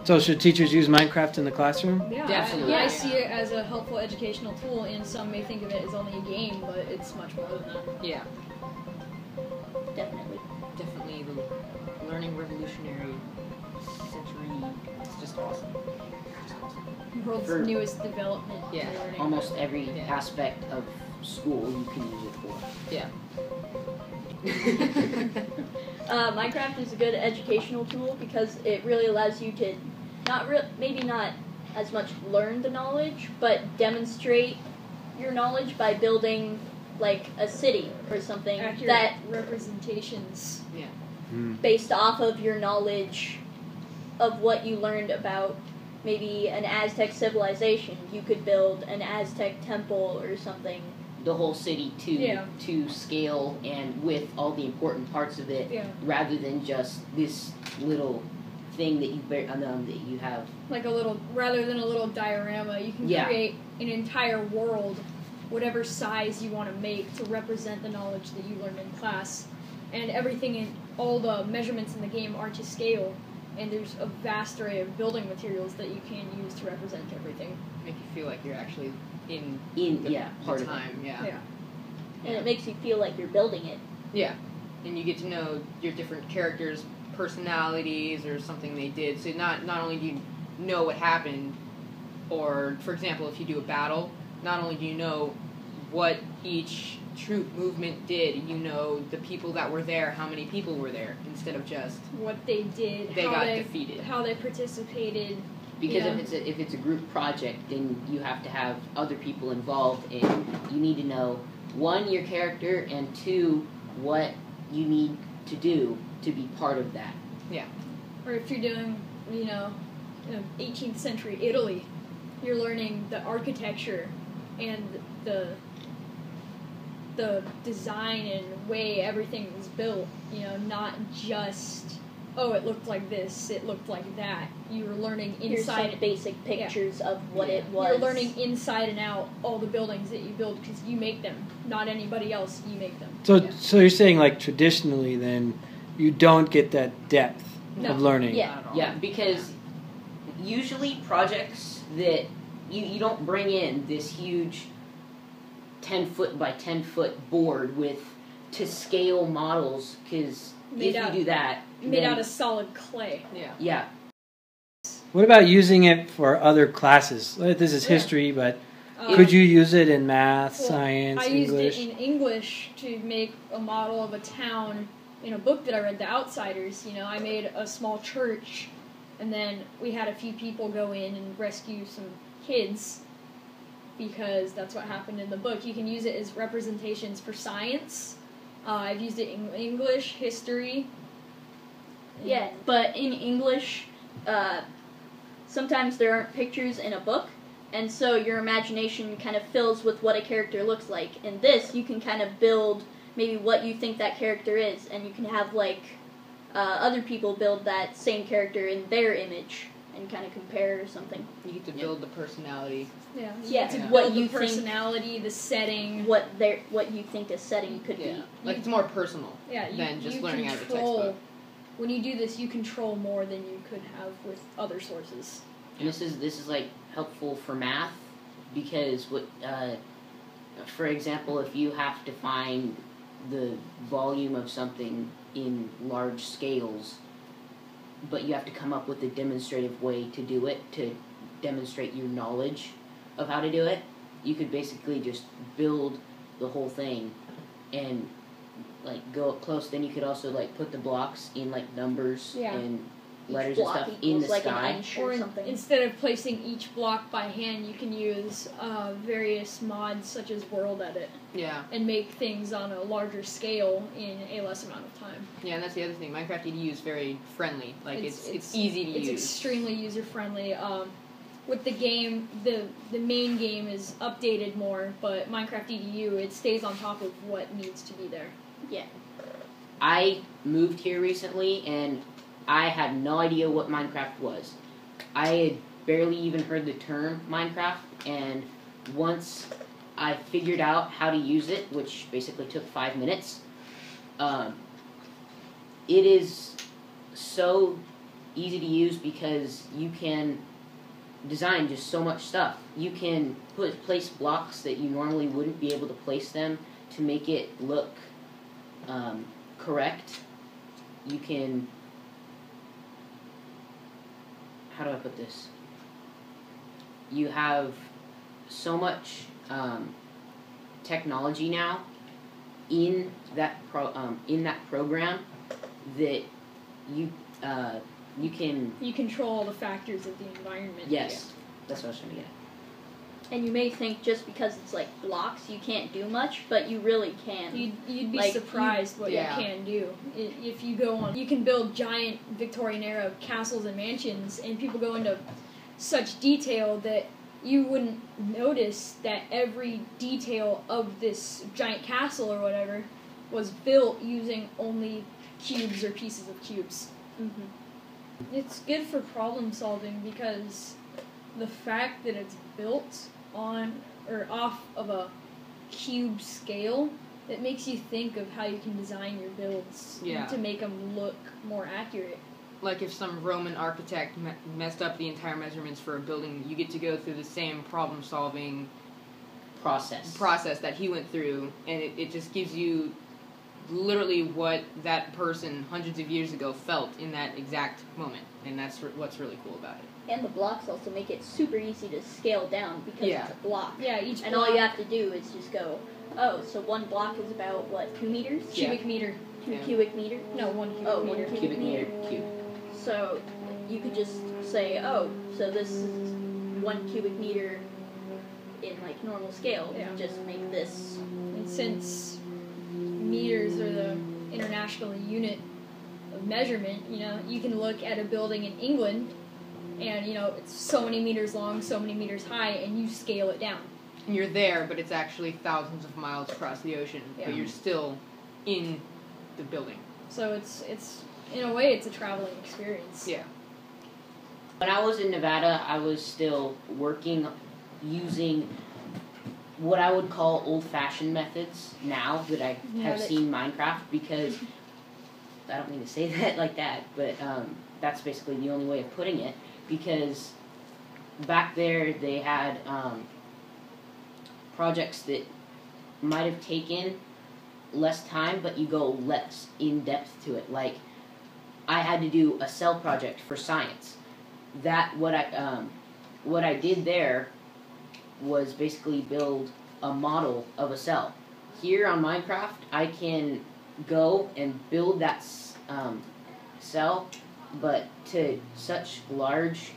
So should teachers use Minecraft in the classroom? Yeah, Definitely. I see it as a helpful educational tool, and some may think of it as only a game, but it's much more than that. Yeah, Definitely. definitely the learning revolutionary century. It's just awesome. World's For- newest development. in Yeah. learning. Almost every Yeah. aspect of school you can use it for. Yeah. Minecraft is a good educational tool because it really allows you to maybe not as much learn the knowledge, but demonstrate your knowledge by building like a city or something Accurate that representations. based off of your knowledge of what you learned about maybe an Aztec civilization. You could build an Aztec temple or something. The whole city to scale and with all the important parts of it, Yeah. rather than just this little thing that you have. Like rather than a little diorama, you can Yeah. create an entire world, whatever size you want to make, to represent the knowledge that you learned in class. And everything in all the measurements in the game are to scale, and there's a vast array of building materials that you can use to represent everything. Make you feel like you're actually in part the of it. time. Yeah. And it makes you feel like you're building it. Yeah, and you get to know your different characters' personalities or something they did. So not only do you know what happened, or for example, if you do a battle, not only do you know what each troop movement did, you know the people that were there, how many people were there, instead of just What they did, they got defeated. how they participated. Because Yeah. if it's a group project, then you have to have other people involved, and you need to know, one, your character, and two, what you need to do to be part of that. Or if you're doing, 18th century Italy, you're learning the architecture and the design and way everything was built, not just, oh, it looked like this, it looked like that. You were learning Here's inside. some basic pictures of what it was. You're learning inside and out all the buildings that you build because you make them, not anybody else. You make them. So you're saying, like, traditionally, then you don't get that depth of learning. Yeah. Yeah, because usually projects that you don't bring in this huge 10-foot by 10-foot board to scale models, because if you do that, Made out of solid clay. Yeah. What about using it for other classes? This is history, but could you use it in math, science, English? I used it in English to make a model of a town in a book that I read, The Outsiders. I made a small church, and then we had a few people go in and rescue some kids, because that's what happened in the book. You can use it as representations for science. I've used it in English, history. Yeah, but in English, sometimes there aren't pictures in a book, and so your imagination kind of fills with what a character looks like. In this, you can kind of build maybe what you think that character is, and you can have, other people build that same character in their image and kind of compare or something. You get to build the personality. Yeah, Yeah, to what build you the think- personality, the setting. What you think a setting could be. Like, it's more personal Yeah, than just you learning out of a control. textbook. When you do this, you control more than you could have with other sources. And this is like helpful for math, because for example, if you have to find the volume of something in large scales, but you have to come up with a demonstrative way to do it, to demonstrate your knowledge of how to do it, you could basically just build the whole thing and go up close. Then you could also put the blocks in numbers and letters and block stuff in the equals, an sky. inch Or something. instead of placing each block by hand, you can use various mods such as World Edit Yeah. and make things on a larger scale in a less amount of time. Yeah, and that's the other thing. Minecraft EDU is very friendly. It's easy to use. It's extremely user-friendly. With the game, the main game is updated more, but Minecraft EDU, it stays on top of what needs to be there. Yeah. I moved here recently, and I had no idea what Minecraft was. I had barely even heard the term Minecraft, and once I figured out how to use it, which basically took 5 minutes, it is so easy to use because you can design just so much stuff. You can place blocks that you normally wouldn't be able to place them to make it look correct. You can, how do I put this? You have so much technology now in that program that you can. You control all the factors of the environment. Yes, that's what I was trying to get at. And you may think just because it's like blocks you can't do much, but you really can. You'd be Like, surprised what yeah. you can do. If you go on, you can build giant Victorian era castles and mansions, and people go into such detail that you wouldn't notice that every detail of this giant castle or whatever was built using only cubes or pieces of cubes. Mm-hmm. It's good for problem solving because the fact that it's built on or off of a cube scale, it makes you think of how you can design your builds to make them look more accurate. Like if some Roman architect messed up the entire measurements for a building, you get to go through the same problem-solving process that he went through, and it just gives you literally what that person hundreds of years ago felt in that exact moment, and that's what's really cool about it. And the blocks also make it super easy to scale down because it's a block. Yeah, each And block, all you have to do is just go, oh, so one block is about, what, 2 meters? cubic meter. 2 cubic meters? No, 1 cubic Oh, meter. 1 Cubic meter cube. So you could just say, oh, so this is 1 cubic meter in like normal scale. Yeah. Just make this. And since meters are the international unit of measurement, you can look at a building in England and, it's so many meters long, so many meters high, and you scale it down. And you're there, but it's actually thousands of miles across the ocean, but you're still in the building. So it's in a way, it's a traveling experience. Yeah. When I was in Nevada, I was still working using what I would call old-fashioned methods now that I have seen Minecraft, because I don't mean to say that like that, but that's basically the only way of putting it, because back there they had projects that might have taken less time, but you go less in-depth to it. Like, I had to do a cell project for science. What I did there was basically build a model of a cell. Here on Minecraft, I can go and build that cell, but to such large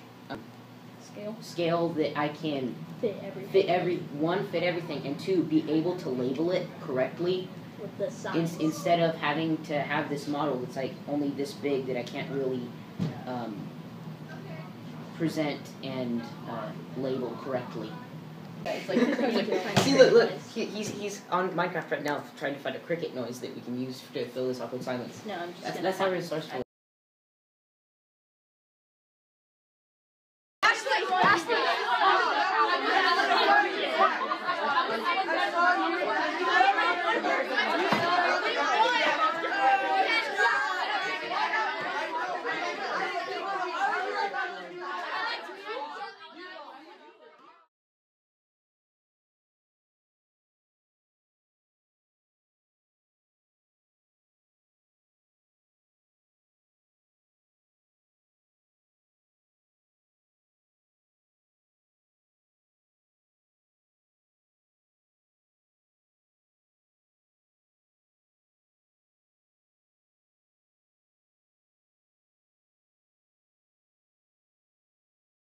scale that I can Fit everything. fit everything, and two, be able to label it correctly. With the size. Instead of having to have this model that's like only this big that I can't really present and label correctly. It's like, See, look, he's on Minecraft right now trying to find a cricket noise that we can use to fill this awkward silence. No, I'm just That's how resourceful.